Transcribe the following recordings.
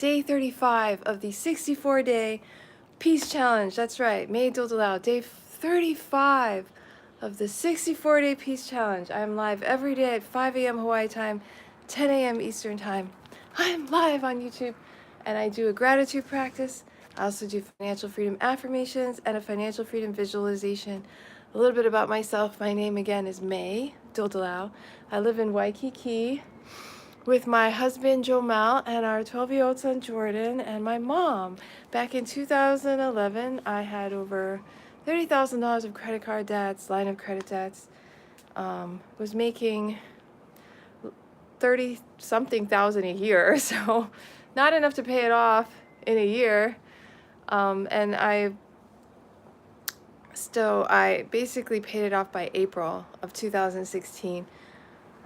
Day 35 of the 64-day Peace Challenge. That's right, May Dodalao, day 35 of the 64-day Peace Challenge. I am live every day at 5 a.m. Hawaii time, 10 a.m. Eastern time. I'm live on YouTube, and I do a gratitude practice. I also do financial freedom affirmations and a financial freedom visualization. A little bit about myself. My name again is May Dodalao. I live in Waikiki with my husband Joe Mal and our 12-year-old son Jordan and my mom. Back in 2011, I had over $30,000 of credit card debts, line of credit debts. Was making 30-something thousand a year, so not enough to pay it off in a year. And I basically paid it off by April of 2016.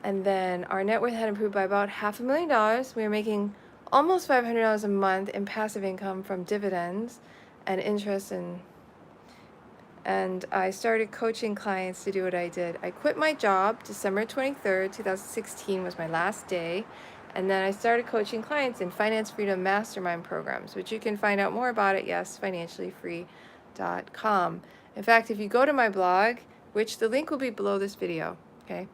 And then our net worth had improved by about $500,000. We were making almost $500 a month in passive income from dividends and interest, and I started coaching clients to do what I did. I quit my job December 23rd, 2016 was my last day. And then I started coaching clients in Finance Freedom Mastermind programs, which you can find out more about at yesfinanciallyfree.com. In fact, if you go to my blog, which the link will be below this video, okay?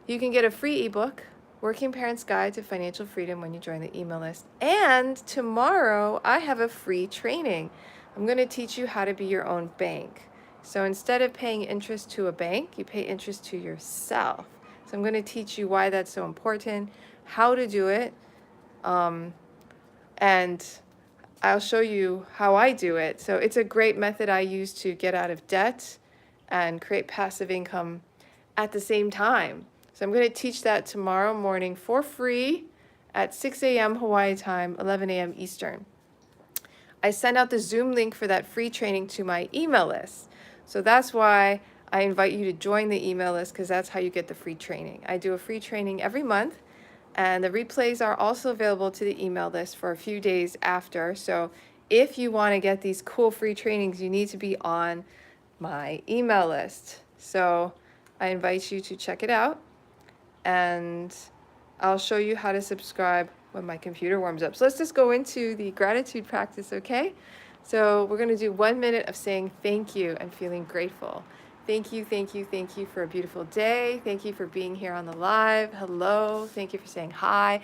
You can get a free ebook, Working Parents Guide to Financial Freedom, when you join the email list. And tomorrow, I have a free training. I'm going to teach you how to be your own bank. So instead of paying interest to a bank, you pay interest to yourself. So I'm going to teach you why that's so important, how to do it, and I'll show you how I do it. So it's a great method I use to get out of debt and create passive income at the same time. So I'm going to teach that tomorrow morning for free at 6 a.m. Hawaii time, 11 a.m. Eastern. I send out the Zoom link for that free training to my email list. So that's why I invite you to join the email list, because that's how you get the free training. I do a free training every month, and the replays are also available to the email list for a few days after. So if you want to get these cool free trainings, you need to be on my email list. So I invite you to check it out, and I'll show you how to subscribe when my computer warms up. So let's just go into the gratitude practice, okay? So we're going to do 1 minute of saying thank you and feeling grateful. Thank you, thank you, thank you for a beautiful day. Thank you for being here on the live. Hello. Thank you for saying hi.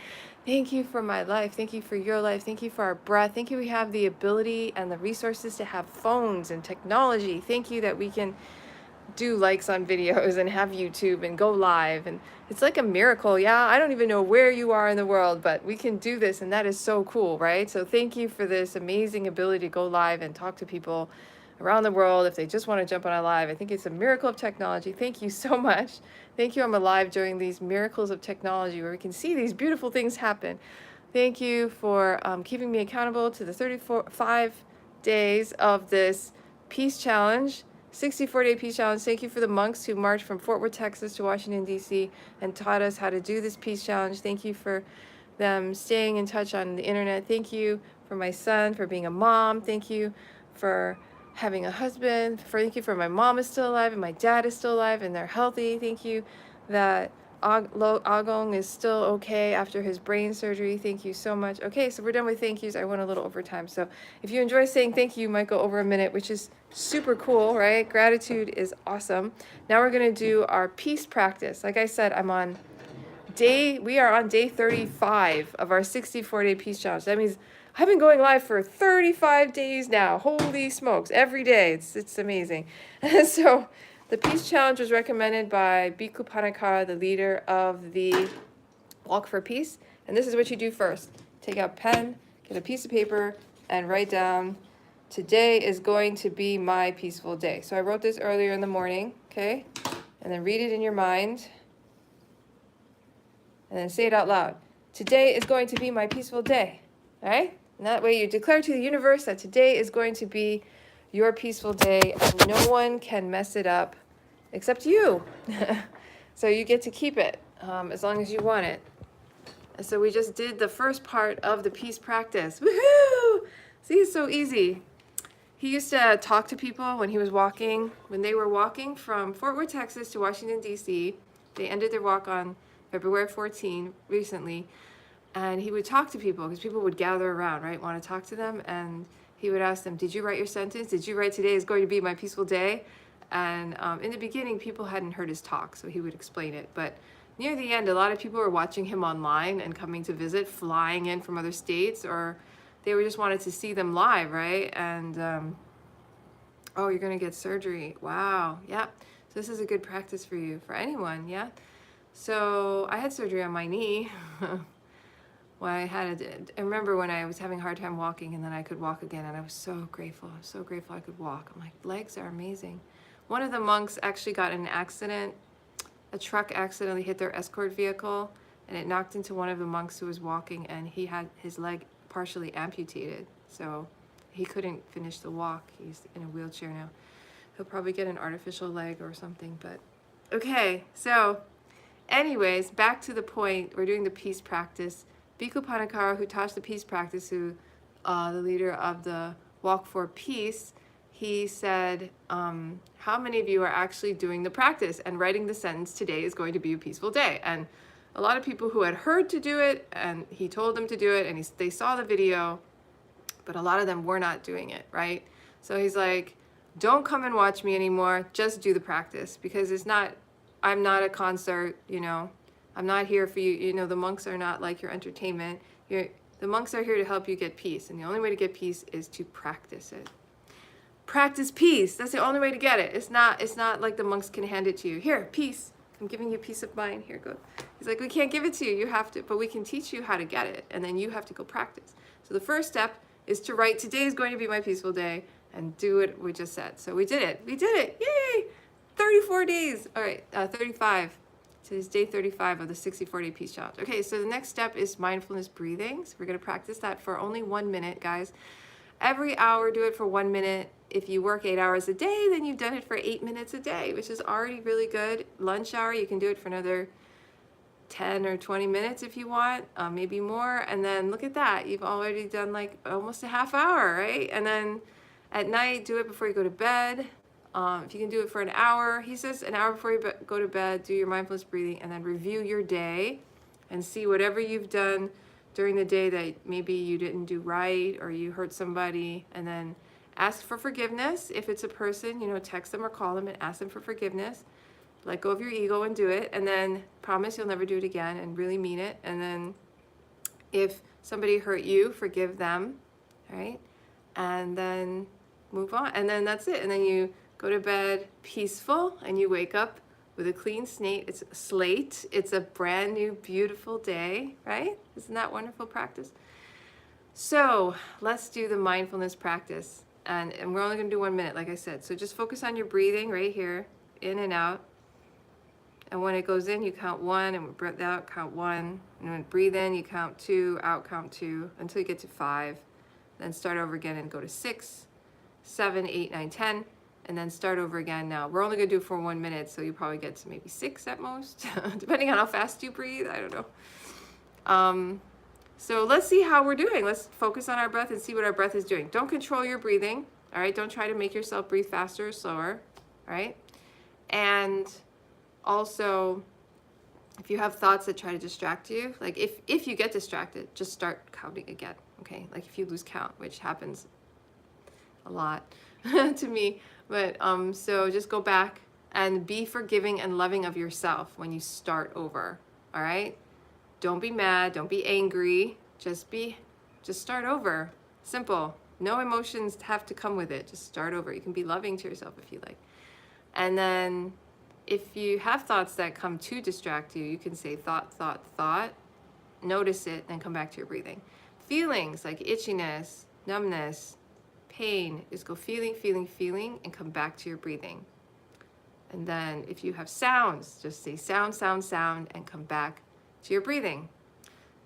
Thank you for my life. Thank you for your life. Thank you for our breath. Thank you we have the ability and the resources to have phones and technology. Thank you that we can do likes on videos and have YouTube and go live, and it's like a miracle. Yeah, I don't even know where you are in the world, but we can do this, and that is so cool, right? So thank you for this amazing ability to go live and talk to people around the world if they just want to jump on a live. I think it's a miracle of technology. Thank you so much. Thank you. I'm alive during these miracles of technology where we can see these beautiful things happen. Thank you for keeping me accountable to the 35 days of this Peace Challenge. 64-day Peace Challenge. Thank you for the monks who marched from Fort Worth, Texas to Washington, D.C. and taught us how to do this Peace Challenge. Thank you for them staying in touch on the internet. Thank you for my son, for being a mom. Thank you for having a husband. Thank you for my mom is still alive and my dad is still alive and they're healthy. Thank you that Agong is still okay after his brain surgery. Thank you so much. Okay, so we're done with thank yous. I went a little over time. So if you enjoy saying thank you, you might go over a minute, which is super cool, right? Gratitude is awesome. Now we're going to do our peace practice. Like I said, we are on day 35 of our 64-day Peace Challenge. That means I've been going live for 35 days now. Holy smokes, every day. It's amazing. So the Peace Challenge was recommended by Bhikkhu Panakara, the leader of the Walk for Peace. And this is what you do first. Take out a pen, get a piece of paper, and write down, today is going to be my peaceful day. So I wrote this earlier in the morning, okay? And then read it in your mind. And then say it out loud. Today is going to be my peaceful day, all right? And that way you declare to the universe that today is going to be your peaceful day, and no one can mess it up except you. So you get to keep it as long as you want it. And so we just did the first part of the peace practice. Woohoo! See, it's so easy. He used to talk to people when they were walking from Fort Worth, Texas to Washington, D.C. They ended their walk on February 14 recently. And he would talk to people because people would gather around, right, want to talk to them. And he would ask them, did you write your sentence? Did you write today is going to be my peaceful day? And in the beginning, people hadn't heard his talk, so he would explain it. But near the end, a lot of people were watching him online and coming to visit, flying in from other states, or they were just wanted to see them live, right? And oh, you're going to get surgery. Wow. Yeah. So this is a good practice for you, for anyone. Yeah. So I had surgery on my knee. Well, I remember when I was having a hard time walking, and then I could walk again, and I was so grateful. I was so grateful I could walk. I'm like, legs are amazing. One of the monks actually got in an accident. A truck accidentally hit their escort vehicle, and it knocked into one of the monks who was walking, and he had his leg partially amputated. So he couldn't finish the walk. He's in a wheelchair now. He'll probably get an artificial leg or something, but okay. So anyways, back to the point, we're doing the peace practice. Bhikkhu Panakara, who taught the peace practice, the leader of the Walk for Peace, he said, how many of you are actually doing the practice and writing the sentence, today is going to be a peaceful day? And a lot of people who had heard to do it, and he told them to do it, and they saw the video, but a lot of them were not doing it, right? So he's like, don't come and watch me anymore, just do the practice, because I'm not a concert, you know, I'm not here for you, you know, the monks are not like your entertainment. The monks are here to help you get peace, and the only way to get peace is to practice it. Practice peace, that's the only way to get it. It's not like the monks can hand it to you. Here, peace, I'm giving you peace of mind, here, go. He's like, we can't give it to you, you have to, but we can teach you how to get it, and then you have to go practice. So the first step is to write, today is going to be my peaceful day, and do what we just said. So we did it, yay! 34 days, all right, 35. Today's day 35 of the 64-day peace challenge. Okay, so the next step is mindfulness breathing. So we're gonna practice that for only 1 minute, guys. Every hour, do it for 1 minute. If you work 8 hours a day, then you've done it for 8 minutes a day, which is already really good. Lunch hour, you can do it for another 10 or 20 minutes if you want, maybe more. And then look at that, you've already done like almost a half hour, right? And then at night, do it before you go to bed. If you can do it for an hour, he says an hour before you go to bed, do your mindfulness breathing, and then review your day and see whatever you've done during the day that maybe you didn't do right or you hurt somebody, and then ask for forgiveness. If it's a person, you know, text them or call them and ask them for forgiveness. Let go of your ego and do it, and then promise you'll never do it again and really mean it. And then if somebody hurt you, forgive them, right? And then move on, and then that's it. And then you go to bed peaceful, and you wake up with a clean slate. It's a brand new, beautiful day, right? Isn't that wonderful practice? So let's do the mindfulness practice. And we're only gonna do 1 minute, like I said. So just focus on your breathing right here, in and out. And when it goes in, you count 1, and when breath out, count 1. And when breathe in, you count 2, out, count 2, until you get to 5. Then start over again and go to 6, 7, 8, 9, 10. And then start over again. Now, we're only gonna do it for 1 minute, so you probably get to maybe 6 at most, depending on how fast you breathe, I don't know. So let's see how we're doing. Let's focus on our breath and see what our breath is doing. Don't control your breathing, all right? Don't try to make yourself breathe faster or slower, all right? And also, if you have thoughts that try to distract you, like if you get distracted, just start counting again, okay? Like if you lose count, which happens a lot to me. But so just go back and be forgiving and loving of yourself when you start over, all right? Don't be mad, don't be angry, just start over. Simple. No emotions have to come with it. Just start over. You can be loving to yourself if you like. And then if you have thoughts that come to distract you, you can say thought, thought, thought, notice it, then come back to your breathing. Feelings like itchiness, numbness, pain, is go feeling, feeling, feeling, and come back to your breathing. And then if you have sounds, just say sound, sound, sound, and come back to your breathing.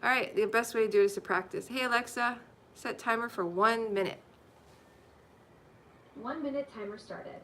All right, the best way to do it is to practice. Hey Alexa, set timer for 1 minute. 1 minute timer started.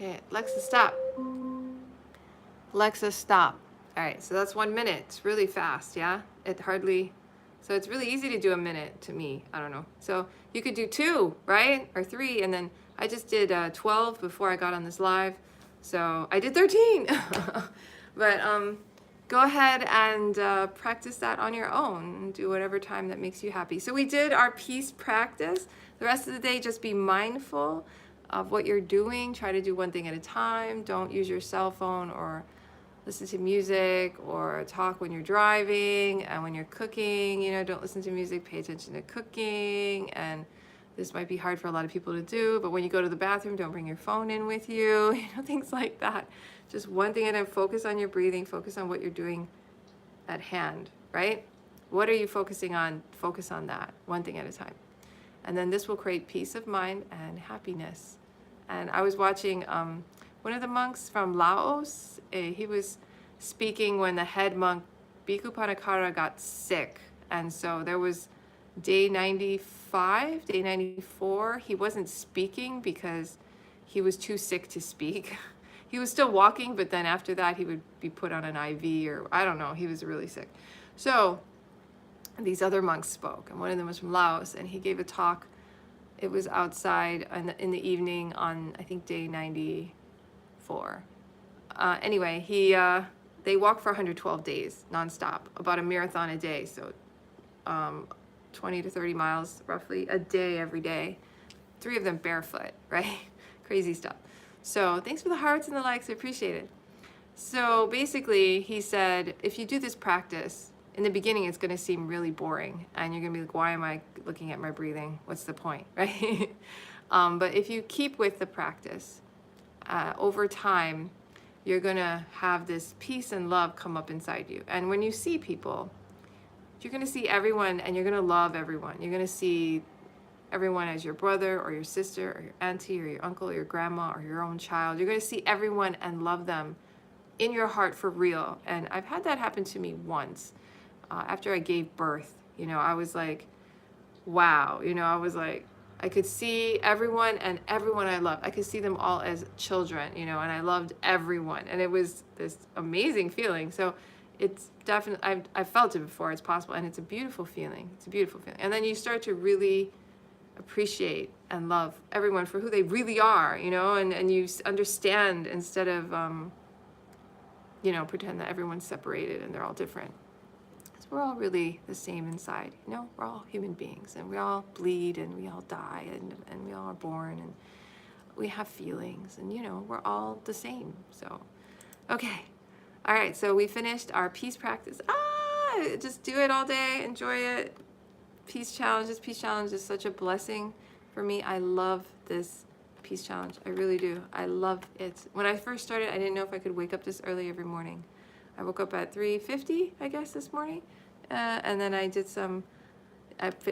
Okay, Alexa, stop. Alexa, stop. All right, so that's 1 minute. It's really fast, yeah? So it's really easy to do a minute to me. I don't know. So you could do 2, right? Or 3, and then I just did 12 before I got on this live. So I did 13. But go ahead and practice that on your own and do whatever time that makes you happy. So we did our peace practice. The rest of the day, just be mindful of what you're doing. Try to do one thing at a time. Don't use your cell phone or listen to music or talk when you're driving and when you're cooking. You know, don't listen to music, pay attention to cooking. And this might be hard for a lot of people to do, but when you go to the bathroom, don't bring your phone in with you, you know, things like that. Just one thing at a time. Focus on your breathing, focus on what you're doing at hand, right? What are you focusing on? Focus on that, one thing at a time. And then this will create peace of mind and happiness. And I was watching one of the monks from Laos. He was speaking when the head monk, Bhikkhu Panakara, got sick. And so there was day 95, day 94, he wasn't speaking because he was too sick to speak. He was still walking, but then after that he would be put on an IV, or I don't know, he was really sick. So these other monks spoke, and one of them was from Laos, and he gave a talk. It was outside in the evening on, I think, day 94. Anyway, they walked for 112 days nonstop, about a marathon a day, so 20 to 30 miles roughly a day, every day. 3 of them barefoot, right? Crazy stuff. So thanks for the hearts and the likes, I appreciate it. So basically he said, if you do this practice, in the beginning it's gonna seem really boring and you're gonna be like, why am I looking at my breathing? What's the point, right? But if you keep with the practice, over time, you're gonna have this peace and love come up inside you. And when you see people, you're gonna see everyone and you're gonna love everyone. You're gonna see everyone as your brother or your sister or your auntie or your uncle or your grandma or your own child. You're gonna see everyone and love them in your heart for real. And I've had that happen to me once. After I gave birth, you know, I was like, wow, you know, I was like, I could see everyone and everyone I loved. I could see them all as children, you know, and I loved everyone. And it was this amazing feeling. So it's definitely, I've felt it before, it's possible. And it's a beautiful feeling. It's a beautiful feeling. And then you start to really appreciate and love everyone for who they really are, you know, and you understand instead of, you know, pretend that everyone's separated and they're all different. So we're all really the same inside, you know, we're all human beings and we all bleed and we all die and we all are born and we have feelings and, you know, we're all the same. So, okay. All right. So we finished our peace practice. Just do it all day. Enjoy it. Peace challenge. This peace challenge is such a blessing for me. I love this peace challenge. I really do. I love it. When I first started, I didn't know if I could wake up this early every morning. I woke up at 3:50, I guess, this morning. And then I did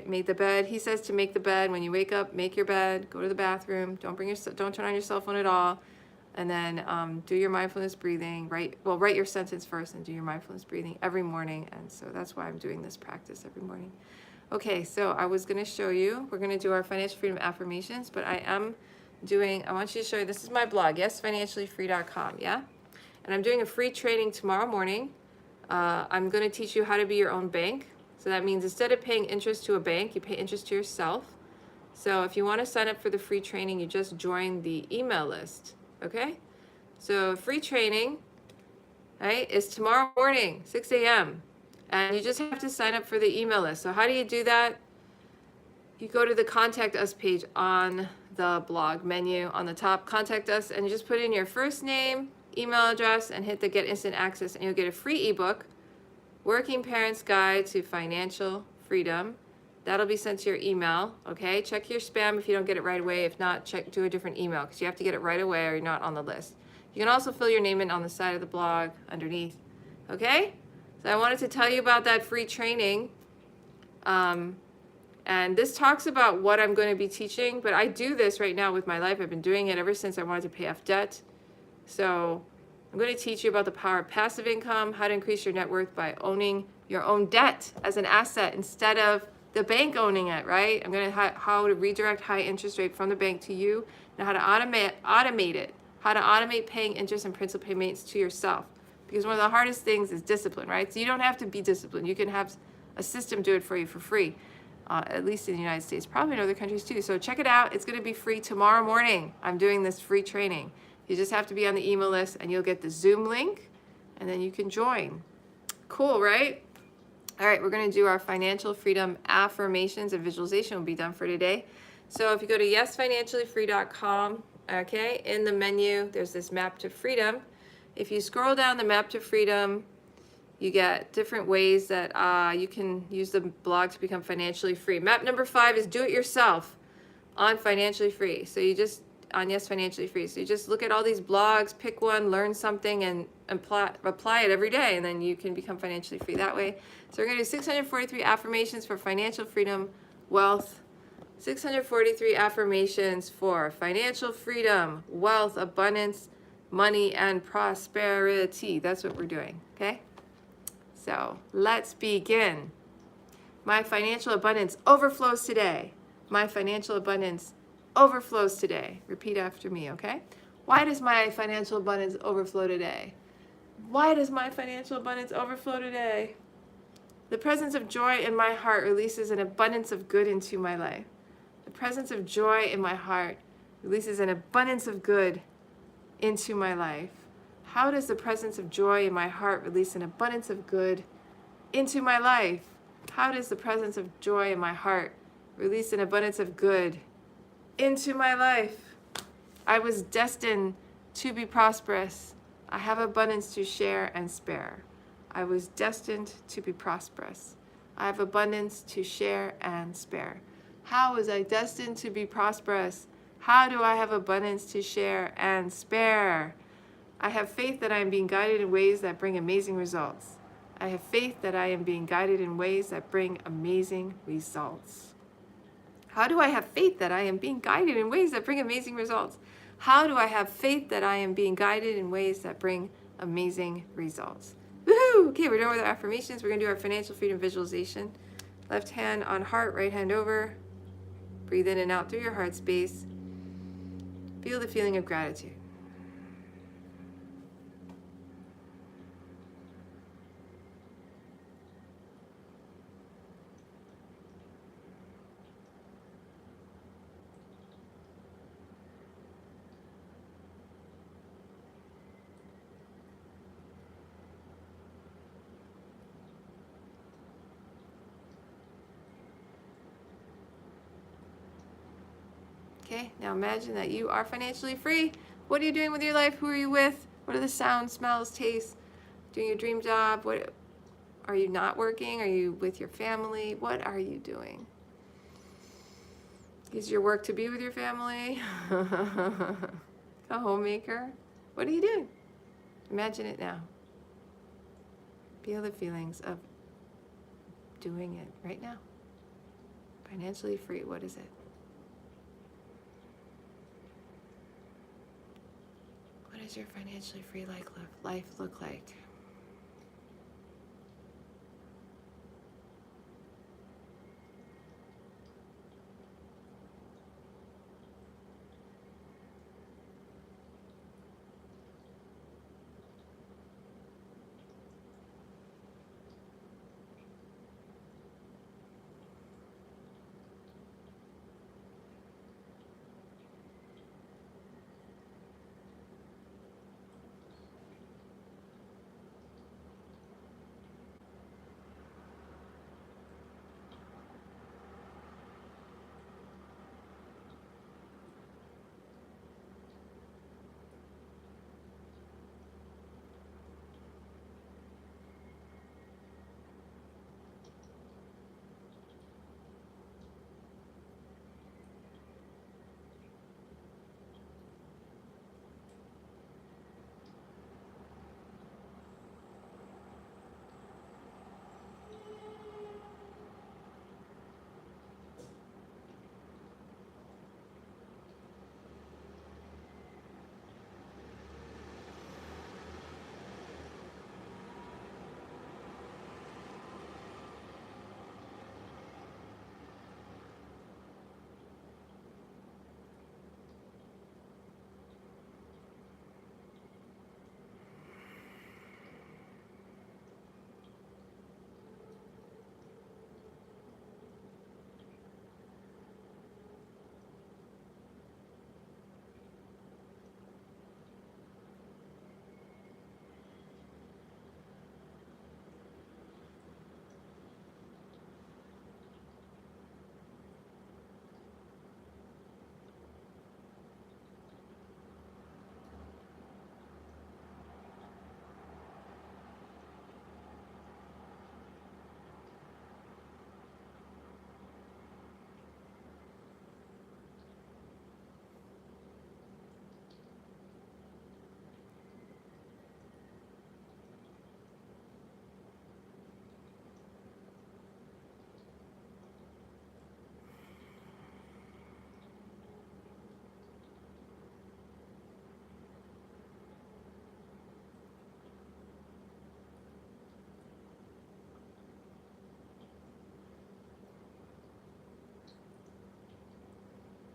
made the bed. He says to make the bed. When you wake up, make your bed, go to the bathroom. Don't turn on your cell phone at all. And then do your mindfulness breathing. Write your sentence first and do your mindfulness breathing every morning. And so that's why I'm doing this practice every morning. Okay, so I was going to show you, we're going to do our financial freedom affirmations, but I want you to show you, this is my blog, yesfinanciallyfree.com, yeah? And I'm doing a free training tomorrow morning. I'm going to teach you how to be your own bank. So that means instead of paying interest to a bank, you pay interest to yourself. So if you want to sign up for the free training, you just join the email list, okay? So free training, right, is tomorrow morning, 6 a.m. And you just have to sign up for the email list. So how do you do that? You go to the Contact Us page on the blog menu on the top, Contact Us, and you just put in your first name, email address, and hit the Get Instant Access, and you'll get a free ebook, Working Parents Guide to Financial Freedom. That'll be sent to your email, okay? Check your spam if you don't get it right away. If not, do a different email because you have to get it right away or you're not on the list. You can also fill your name in on the side of the blog underneath, okay? So I wanted to tell you about that free training. And this talks about what I'm going to be teaching, but I do this right now with my life. I've been doing it ever since I wanted to pay off debt. So I'm going to teach you about the power of passive income, how to increase your net worth by owning your own debt as an asset instead of the bank owning it, right? I'm going to how to redirect high interest rate from the bank to you and how to automate it how to automate paying interest and principal payments to yourself. Because one of the hardest things is discipline, right? So you don't have to be disciplined. You can have a system do it for you for free, at least in the United States, probably in other countries too. So check it out. It's going to be free tomorrow morning. I'm doing this free training. You just have to be on the email list and you'll get the Zoom link and then you can join. Cool, right? All right, we're going to do our financial freedom affirmations and visualization will be done for today. So if you go to yesfinanciallyfree.com, okay, in the menu, there's this map to freedom. If you scroll down the map to freedom, you get different ways that you can use the blog to become financially free. Map number 5 is do it yourself on Financially Free. So you just, on Yes Financially Free. So you just look at all these blogs, pick one, learn something, and apply it every day, and then you can become financially free that way. So we're going to do 643 affirmations for financial freedom, wealth, 643 affirmations for financial freedom, wealth, abundance, money, and prosperity. That's what we're doing, okay? So let's begin. My financial abundance overflows today. My financial abundance overflows today. Repeat after me, okay? Why does my financial abundance overflow today? Why does my financial abundance overflow today? The presence of joy in my heart releases an abundance of good into my life. The presence of joy in my heart releases an abundance of good into my life. How does the presence of joy in my heart release an abundance of good into my life? How does the presence of joy in my heart release an abundance of good into my life? I was destined to be prosperous. I have abundance to share and spare. I was destined to be prosperous. I have abundance to share and spare. How was I destined to be prosperous? How do I have abundance to share and spare? I have faith that I am being guided in ways that bring amazing results. I have faith that I am being guided in ways that bring amazing results. How do I have faith that I am being guided in ways that bring amazing results? How do I have faith that I am being guided in ways that bring amazing results? Woohoo! Okay, we're done with our affirmations. We're going to do our financial freedom visualization. Left hand on heart, right hand over. Breathe in and out through your heart space. Feel the feeling of gratitude. Okay, now imagine that you are financially free. What are you doing with your life? Who are you with? What are the sounds, smells, tastes? Doing your dream job? What are you not working? Are you with your family? What are you doing? Is your work to be with your family? A homemaker? What are you doing? Imagine it now. Feel the feelings of doing it right now. Financially free, what is it? What does your financially free life look like?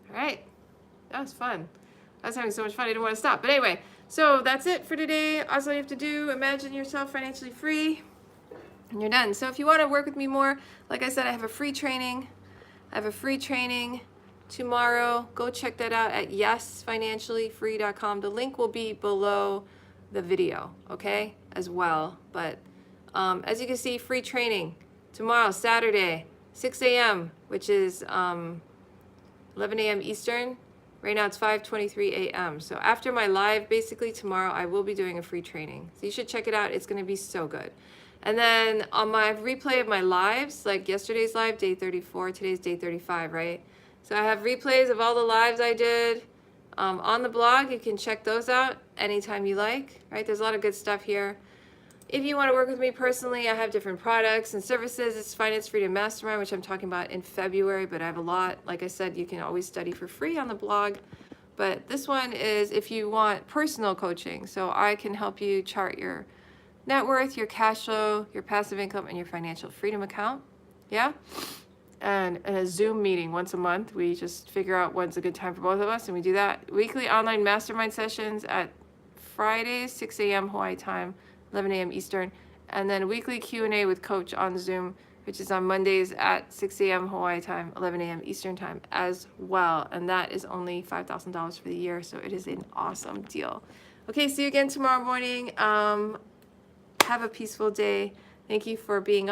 All right. That was fun. I was having so much fun, I didn't want to stop. But anyway, so that's it for today. That's all you have to do. Imagine yourself financially free, and you're done. So if you want to work with me more, like I said, I have a free training. Tomorrow. Go check that out at yesfinanciallyfree.com. The link will be below the video, okay, as well. But as you can see, free training tomorrow, Saturday, 6 a.m., which is 11 a.m. Eastern. Right now it's 5:23 a.m. So after my live, basically tomorrow, I will be doing a free training. So you should check it out. It's going to be so good. And then on my replay of my lives, like yesterday's live, day 34, today's day 35, right? So I have replays of all the lives I did on the blog. You can check those out anytime you like, right? There's a lot of good stuff here. If you want to work with me personally, I have different products and services. It's Finance Freedom Mastermind, which I'm talking about in February, but I have a lot. Like I said, you can always study for free on the blog. But this one is if you want personal coaching. So I can help you chart your net worth, your cash flow, your passive income, and your financial freedom account. Yeah? And a Zoom meeting once a month. We just figure out when's a good time for both of us, and we do that. Weekly online mastermind sessions at Fridays, 6 a.m. Hawaii time, 11 a.m. Eastern, and then a weekly Q&A with Coach on Zoom, which is on Mondays at 6 a.m. Hawaii time, 11 a.m. Eastern time as well. And that is only $5,000 for the year, so it is an awesome deal. Okay, see you again tomorrow morning. Have a peaceful day. Thank you for being on.